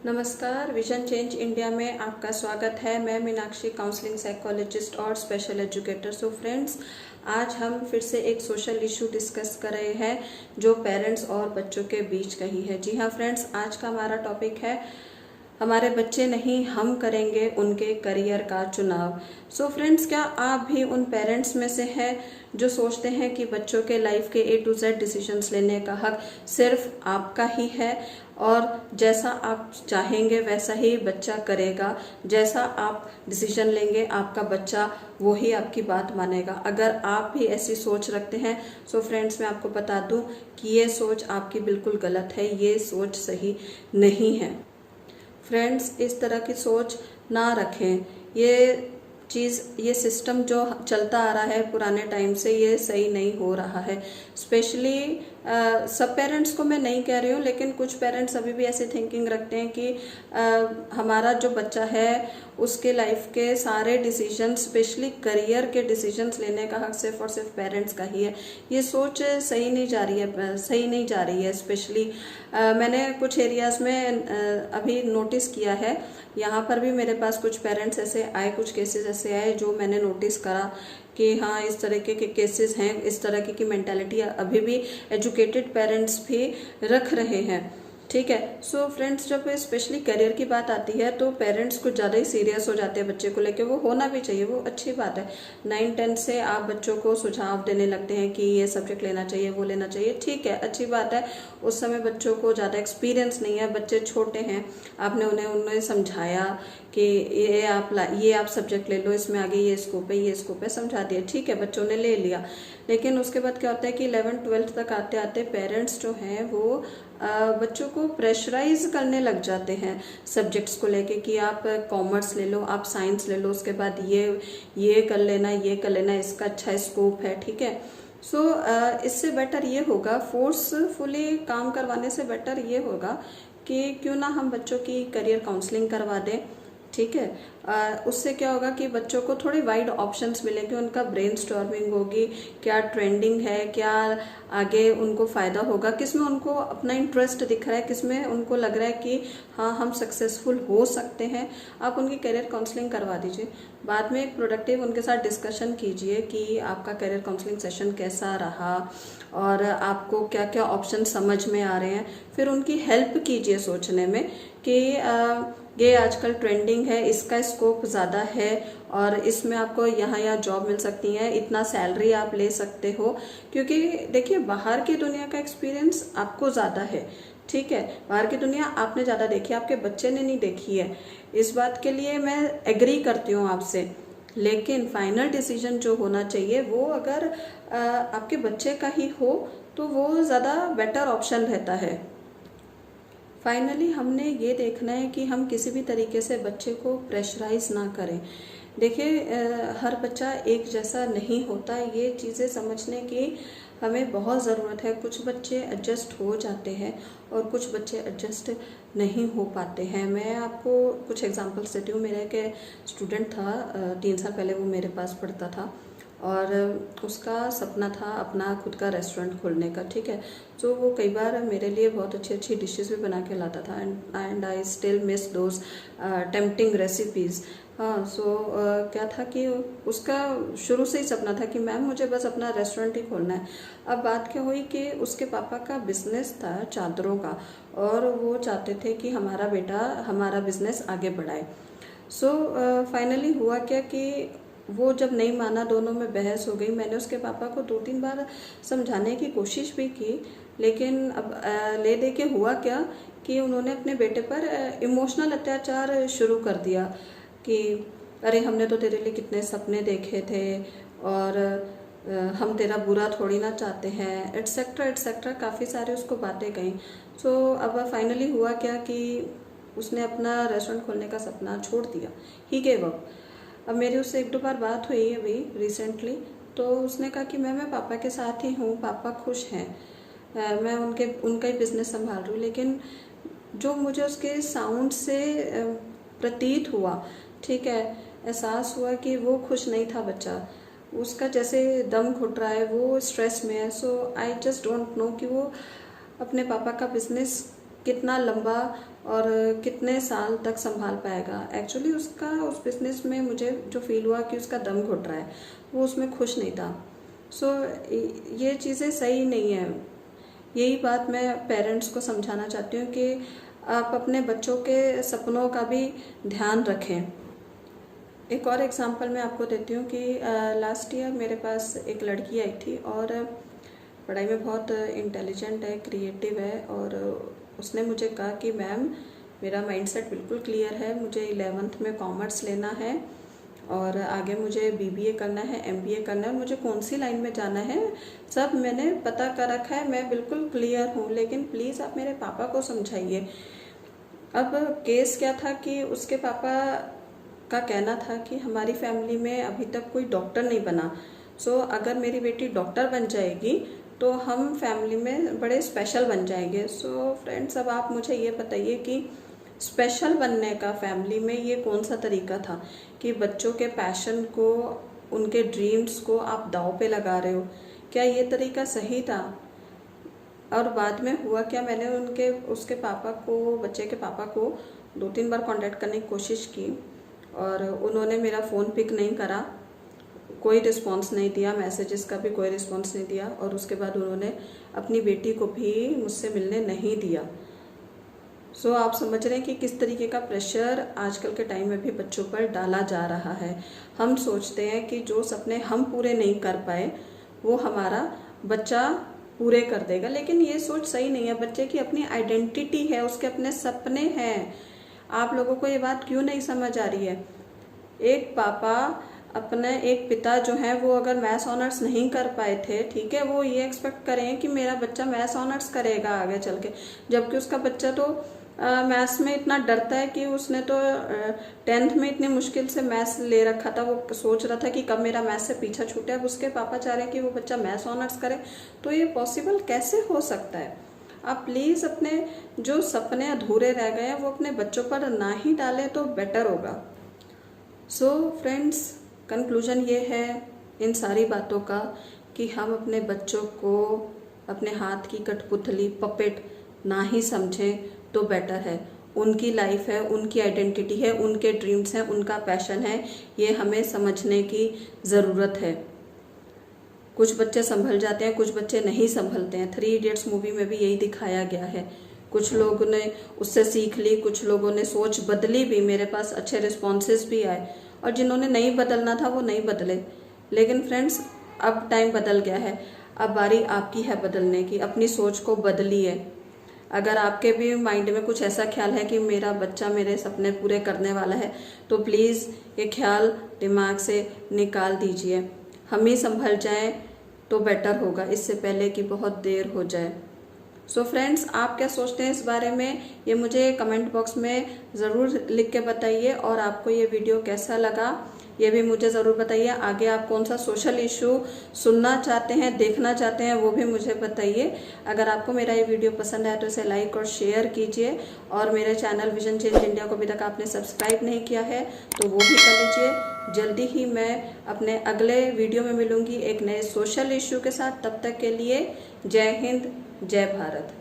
नमस्कार, vision change India में आपका स्वागत है। मैं मीनाक्षी, काउंसलिंग साइकोलॉजिस्ट और स्पेशल एजुकेटर। सो फ्रेंड्स, आज हम फिर से एक सोशल इशू डिस्कस कर रहे हैं जो पेरेंट्स और बच्चों के बीच का ही है। जी हाँ फ्रेंड्स, आज का हमारा टॉपिक है हमारे बच्चे नहीं, हम करेंगे उनके करियर का चुनाव। सो फ्रेंड्स, क्या आप भी उन पेरेंट्स में से हैं जो सोचते हैं कि बच्चों के लाइफ के A to Z डिसीजंस लेने का हक सिर्फ आपका ही है और जैसा आप चाहेंगे वैसा ही बच्चा करेगा, जैसा आप डिसीजन लेंगे आपका बच्चा वो ही आपकी बात मानेगा? अगर आप भी ऐसी सोच रखते हैं सो फ्रेंड्स, मैं आपको बता दूं कि ये सोच आपकी बिल्कुल गलत है, ये सोच सही नहीं है। फ्रेंड्स, इस तरह की सोच ना रखें। ये सिस्टम जो चलता आ रहा है पुराने टाइम से, ये सही नहीं हो रहा है। स्पेशली सब पेरेंट्स को मैं नहीं कह रही हूँ, लेकिन कुछ पेरेंट्स अभी भी ऐसे थिंकिंग रखते हैं कि हमारा जो बच्चा है उसके लाइफ के सारे डिसीजन, स्पेशली करियर के डिसीजंस लेने का हक सिर्फ और सिर्फ पेरेंट्स का ही है। ये सोच सही नहीं जा रही है। स्पेशली मैंने कुछ एरियाज में अभी नोटिस किया है, यहाँ पर भी मेरे पास कुछ पेरेंट्स ऐसे आए, कुछ केसेस ऐसे आए जो मैंने नोटिस करा कि हाँ, इस तरह के केसेस हैं, इस तरह की मेंटालिटी अभी भी एजुकेटेड पेरेंट्स भी रख रहे हैं। ठीक है। सो फ्रेंड्स, जब स्पेशली करियर की बात आती है तो पेरेंट्स कुछ ज़्यादा ही सीरियस हो जाते हैं बच्चे को लेके। वो होना भी चाहिए, वो अच्छी बात है। 9-10 से आप बच्चों को सुझाव देने लगते हैं कि ये सब्जेक्ट लेना चाहिए, वो लेना चाहिए, ठीक है, अच्छी बात है। उस समय बच्चों को ज़्यादा एक्सपीरियंस नहीं है, बच्चे छोटे हैं, आपने उन्हें समझाया कि ये आप सब्जेक्ट ले लो, इसमें आगे ये स्कोप है, समझा दिया, ठीक है, बच्चों ने ले लिया। लेकिन उसके बाद क्या होता है कि 11th-12th तक आते आते पेरेंट्स जो हैं वो बच्चों को प्रेशराइज करने लग जाते हैं सब्जेक्ट्स को लेके कि आप कॉमर्स ले लो, आप साइंस ले लो, उसके बाद ये कर लेना, इसका अच्छा स्कोप है, ठीक है। सो इससे बेटर ये होगा, फोर्सफुली काम करवाने से बेटर ये होगा कि क्यों ना हम बच्चों की करियर काउंसलिंग करवा दें, ठीक है। उससे क्या होगा कि बच्चों को थोड़े वाइड ऑप्शंस मिलेंगे, उनका ब्रेनस्टॉर्मिंग होगी, क्या ट्रेंडिंग है, क्या आगे उनको फ़ायदा होगा, किसमें उनको अपना इंटरेस्ट दिख रहा है, किसमें उनको लग रहा है कि हाँ, हम सक्सेसफुल हो सकते हैं। आप उनकी करियर काउंसलिंग करवा दीजिए। बाद में एक प्रोडक्टिव उनके साथ डिस्कशन कीजिए कि आपका करियर काउंसलिंग सेशन कैसा रहा और आपको क्या क्या ऑप्शन समझ में आ रहे हैं। फिर उनकी हेल्प कीजिए सोचने में कि ये आजकल ट्रेंडिंग है, इसका स्कोप ज़्यादा है और इसमें आपको यहाँ जॉब मिल सकती है, इतना सैलरी आप ले सकते हो। क्योंकि देखिए, बाहर की दुनिया का एक्सपीरियंस आपको ज़्यादा है, ठीक है। बाहर की दुनिया आपने ज़्यादा देखी है, आपके बच्चे ने नहीं देखी है। इस बात के लिए मैं एग्री करती हूँ आपसे, लेकिन फाइनल डिसीजन जो होना चाहिए वो अगर आपके बच्चे का ही हो तो वो ज़्यादा बेटर ऑप्शन रहता है। फाइनली हमने ये देखना है कि हम किसी भी तरीके से बच्चे को प्रेशराइज ना करें। देखिए, हर बच्चा एक जैसा नहीं होता, ये चीज़ें समझने की हमें बहुत ज़रूरत है। कुछ बच्चे एडजस्ट हो जाते हैं और कुछ बच्चे एडजस्ट नहीं हो पाते हैं। मैं आपको कुछ एग्जांपल्स देती हूँ। मेरा एक स्टूडेंट था, 3 साल पहले वो मेरे पास पढ़ता था और उसका सपना था अपना खुद का रेस्टोरेंट खोलने का, ठीक है। तो वो कई बार मेरे लिए बहुत अच्छी अच्छी डिशेस भी बना के लाता था and I still miss those tempting recipes. हाँ, सो क्या था कि उसका शुरू से ही सपना था कि मैम मुझे बस अपना रेस्टोरेंट ही खोलना है। अब बात क्या हुई कि उसके पापा का बिजनेस था चादरों का और वो चाहते थे कि हमारा बेटा हमारा बिजनेस आगे बढ़ाए। सो फाइनली हुआ क्या कि वो जब नहीं माना, दोनों में बहस हो गई। मैंने उसके पापा को 2-3 बार समझाने की कोशिश भी की, लेकिन अब ले दे के हुआ क्या कि उन्होंने अपने बेटे पर इमोशनल अत्याचार शुरू कर दिया कि अरे, हमने तो तेरे लिए कितने सपने देखे थे और हम तेरा बुरा थोड़ी ना चाहते हैं, एटसेट्रा एटसेट्रा, काफ़ी सारे उसको बातें कहीं। सो अब फाइनली हुआ क्या कि उसने अपना रेस्टोरेंट खोलने का सपना छोड़ दिया, ही गेव अप। अब मेरी उससे 1-2 बार बात हुई अभी रिसेंटली, तो उसने कहा कि मैं पापा के साथ ही हूँ, पापा खुश हैं, मैं उनका ही बिजनेस संभाल रही हूँ। लेकिन जो मुझे उसके साउंड से प्रतीत हुआ, ठीक है, एहसास हुआ कि वो खुश नहीं था बच्चा। उसका जैसे दम घुट रहा है, वो स्ट्रेस में है। सो आई जस्ट डोंट नो कि वो अपने पापा का बिजनेस कितना लंबा और कितने साल तक संभाल पाएगा। एक्चुअली उसका उस बिज़नेस में मुझे जो फील हुआ कि उसका दम घुट रहा है, वो उसमें खुश नहीं था। सो ये चीज़ें सही नहीं है। यही बात मैं पेरेंट्स को समझाना चाहती हूँ कि आप अपने बच्चों के सपनों का भी ध्यान रखें। एक और एग्जांपल मैं आपको देती हूँ कि लास्ट ईयर मेरे पास एक लड़की आई थी और पढ़ाई में बहुत इंटेलिजेंट है, क्रिएटिव है, और उसने मुझे कहा कि मैम मेरा माइंडसेट बिल्कुल क्लियर है, मुझे 11th में कॉमर्स लेना है और आगे मुझे BBA करना है, MBA करना है, मुझे कौन सी लाइन में जाना है सब मैंने पता कर रखा है, मैं बिल्कुल क्लियर हूँ, लेकिन प्लीज़ आप मेरे पापा को समझाइए। अब केस क्या था कि उसके पापा का कहना था कि हमारी फैमिली में अभी तक कोई डॉक्टर नहीं बना, सो अगर मेरी बेटी डॉक्टर बन जाएगी तो हम फैमिली में बड़े स्पेशल बन जाएंगे। सो फ्रेंड्स, अब आप मुझे ये बताइए कि स्पेशल बनने का फैमिली में ये कौन सा तरीका था कि बच्चों के पैशन को, उनके ड्रीम्स को आप दांव पे लगा रहे हो? क्या ये तरीका सही था? और बाद में हुआ क्या, मैंने उसके पापा को, बच्चे के पापा को 2-3 बार कांटेक्ट करने की कोशिश की और उन्होंने मेरा फ़ोन पिक नहीं करा, कोई रिस्पांस नहीं दिया, मैसेजेस का भी कोई रिस्पांस नहीं दिया, और उसके बाद उन्होंने अपनी बेटी को भी मुझसे मिलने नहीं दिया। सो आप समझ रहे हैं कि किस तरीके का प्रेशर आजकल के टाइम में भी बच्चों पर डाला जा रहा है। हम सोचते हैं कि जो सपने हम पूरे नहीं कर पाए वो हमारा बच्चा पूरे कर देगा, लेकिन ये सोच सही नहीं है। बच्चे की अपनी आइडेंटिटी है, उसके अपने सपने हैं। आप लोगों को ये बात क्यों नहीं समझ आ रही है? एक पिता जो है वो अगर मैथ्स ऑनर्स नहीं कर पाए थे, ठीक है, वो ये एक्सपेक्ट करें कि मेरा बच्चा मैथ्स ऑनर्स करेगा आगे चल के, जबकि उसका बच्चा तो मैथ्स में इतना डरता है कि उसने तो 10th में इतनी मुश्किल से मैथ्स ले रखा था, वो सोच रहा था कि कब मेरा मैथ्स से पीछा छूटे। अब उसके पापा चाह रहे हैं कि वो बच्चा मैथ्स ऑनर्स करे, तो ये पॉसिबल कैसे हो सकता है? आप प्लीज़ अपने जो सपने अधूरे रह गए हैं वो अपने बच्चों पर ना ही डालें तो बेटर होगा। सो फ्रेंड्स, कंक्लूजन ये है इन सारी बातों का कि हम अपने बच्चों को अपने हाथ की कठपुतली, पपेट ना ही समझें तो बेटर है। उनकी लाइफ है, उनकी आइडेंटिटी है, उनके ड्रीम्स हैं, उनका पैशन है, ये हमें समझने की ज़रूरत है। कुछ बच्चे संभल जाते हैं, कुछ बच्चे नहीं संभलते हैं। 3 इडियट्स मूवी में भी यही दिखाया गया है। कुछ लोगों ने उससे सीख ली, कुछ लोगों ने सोच बदली भी, मेरे पास अच्छे रिस्पॉन्सेज भी आए, और जिन्होंने नहीं बदलना था वो नहीं बदले। लेकिन फ्रेंड्स, अब टाइम बदल गया है, अब बारी आपकी है बदलने की। अपनी सोच को बदलिए। अगर आपके भी माइंड में कुछ ऐसा ख्याल है कि मेरा बच्चा मेरे सपने पूरे करने वाला है, तो प्लीज़ ये ख्याल दिमाग से निकाल दीजिए। हम ही संभल जाएं तो बेटर होगा, इससे पहले कि बहुत देर हो जाए। सो फ्रेंड्स, आप क्या सोचते हैं इस बारे में, ये मुझे कमेंट बॉक्स में ज़रूर लिख के बताइए। और आपको ये वीडियो कैसा लगा ये भी मुझे ज़रूर बताइए। आगे आप कौन सा सोशल इशू सुनना चाहते हैं, देखना चाहते हैं, वो भी मुझे बताइए। अगर आपको मेरा ये वीडियो पसंद आया तो इसे लाइक और शेयर कीजिए, और मेरे चैनल विजन चेंज इंडिया को अभी तक आपने सब्सक्राइब नहीं किया है तो वो भी कर लीजिए। जल्दी ही मैं अपने अगले वीडियो में मिलूंगी एक नए सोशल इशू के साथ। तब तक के लिए जय हिंद, जय भारत।